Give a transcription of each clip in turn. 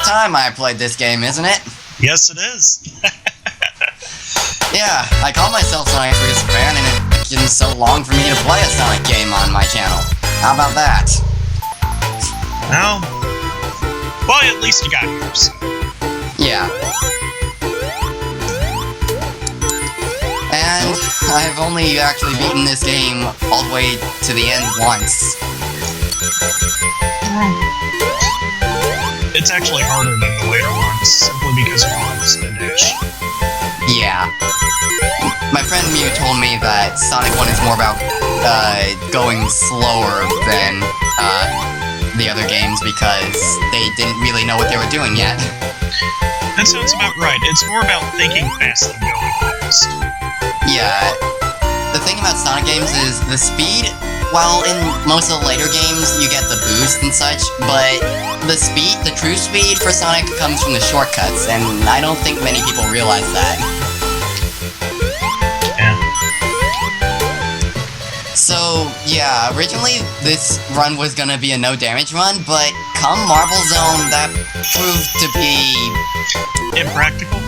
time I played this game, isn't it? Yes, it is. Yeah, I call myself Sonic's biggest fan, and it's been so long for me to play a Sonic game on my channel. How about that? Well, at least you got yours. Yeah. And I've only actually beaten this game all the way to the end once. It's actually harder than the later ones, simply because of all the spin dash. Yeah. My friend Mew told me that Sonic 1 is more about going slower than the other games because they didn't really know what they were doing yet. That sounds about right. It's more about thinking fast than going fast. Yeah. The thing about Sonic games is the speed, while in most of the later games you get the boost and such, but the true speed for Sonic comes from the shortcuts, and I don't think many people realize that. Yeah. So, yeah, originally this run was gonna be a no damage run, but come Marble Zone, that proved to be... impractical?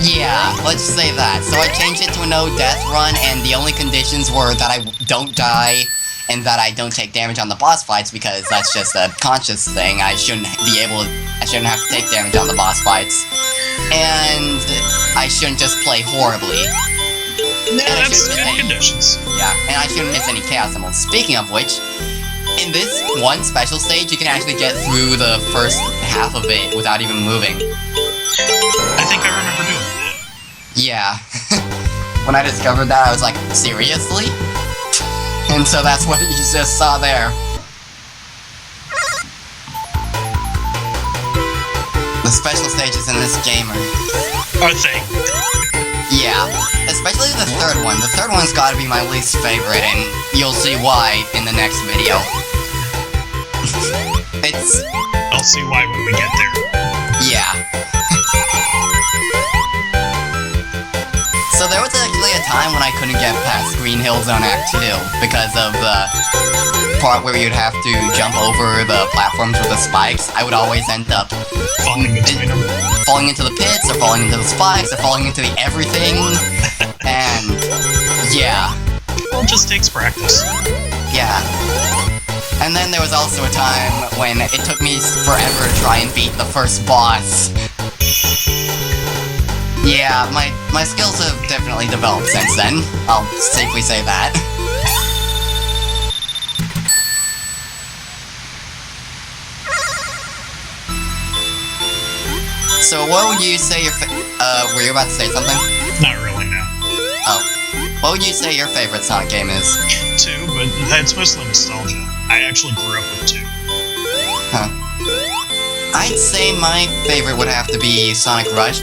Yeah, let's say that. So I changed it to a no-death run, and the only conditions were that I don't die, and that I don't take damage on the boss fights, because that's just a conscious thing. I shouldn't have to take damage on the boss fights. And I shouldn't just play horribly. Yeah, that's good conditions. Yeah, and I shouldn't miss any Chaos Emeralds. Speaking of which, in this one special stage, you can actually get through the first half of it without even moving. I think I remember doing that. Yeah. When I discovered that, I was like, seriously? And so that's what you just saw there. The special stages in this game are they? Yeah, especially the third one. The third one's gotta be my least favorite, and you'll see why in the next video. I'll see why when we get there. Yeah. So there was actually a time when I couldn't get past Green Hill Zone Act 2 because of the part where you'd have to jump over the platforms with the spikes. I would always end up falling between them. Falling into the pits, or falling into the spikes, or falling into the everything. And yeah. Well, it just takes practice. Yeah. And then there was also a time when it took me forever to try and beat the first boss. Yeah, my skills have definitely developed since then. I'll safely say that. So what would you say your were you about to say something? Not really, no. Oh. What would you say your favorite Sonic game is? 2, but that's mostly nostalgia. I actually grew up with 2. Huh. I'd say my favorite would have to be Sonic Rush,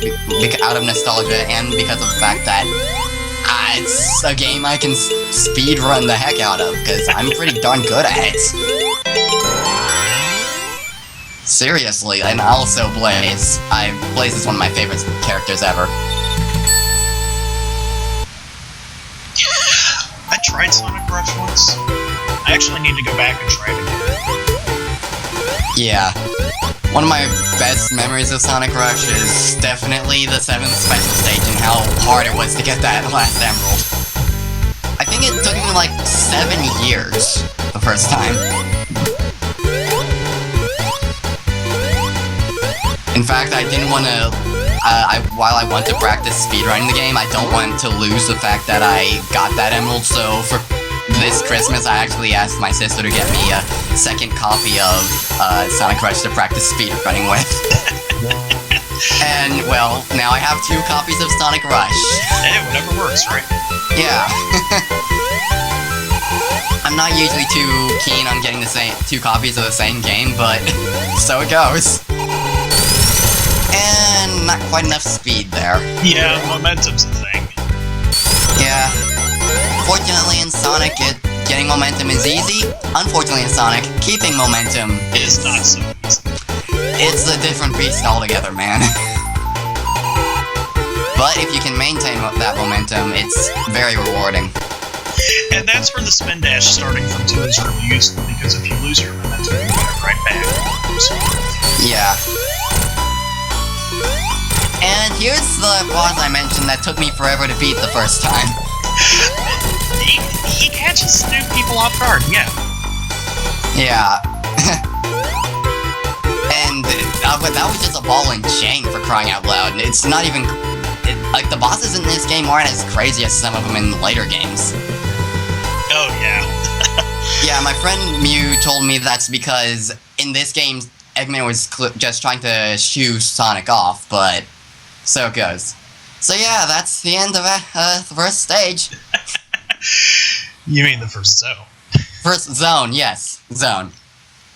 out of nostalgia and because of the fact that it's a game I can speedrun the heck out of, because I'm pretty darn good at it. Seriously, and also Blaze. Blaze is one of my favorite characters ever. I tried Sonic Rush once. I actually need to go back and try it again. Yeah. One of my best memories of Sonic Rush is definitely the 7th special stage and how hard it was to get that last emerald. I think it took me like 7 years the first time. In fact, I didn't want to, while I want to practice speedrunning the game, I don't want to lose the fact that I got that emerald, so for this Christmas I actually asked my sister to get me a second copy of Sonic Rush to practice speedrunning with. And, well, now I have 2 copies of Sonic Rush. Hey, whatever works, right? Yeah. I'm not usually too keen on getting the 2 copies of the same game, but so it goes. And not quite enough speed there. Yeah, momentum's a thing. Yeah. Fortunately in Sonic, getting momentum is easy. Unfortunately in Sonic, keeping momentum is not so easy. It's a different beast altogether, man. But if you can maintain that momentum, it's very rewarding. And that's where the spin dash starting from 2 is really useful, because if you lose your momentum, you get it right back. Yeah. And here's the boss I mentioned that took me forever to beat the first time. He catches new people off guard, yeah. Yeah. And that was just a ball and chain for crying out loud. It's not even... like, the bosses in this game aren't as crazy as some of them in later games. Oh, yeah. Yeah, my friend Mew told me that's because in this game, Eggman was just trying to shoo Sonic off, but so it goes. So yeah, that's the end of the first stage. You mean the first zone? First zone, yes. Zone.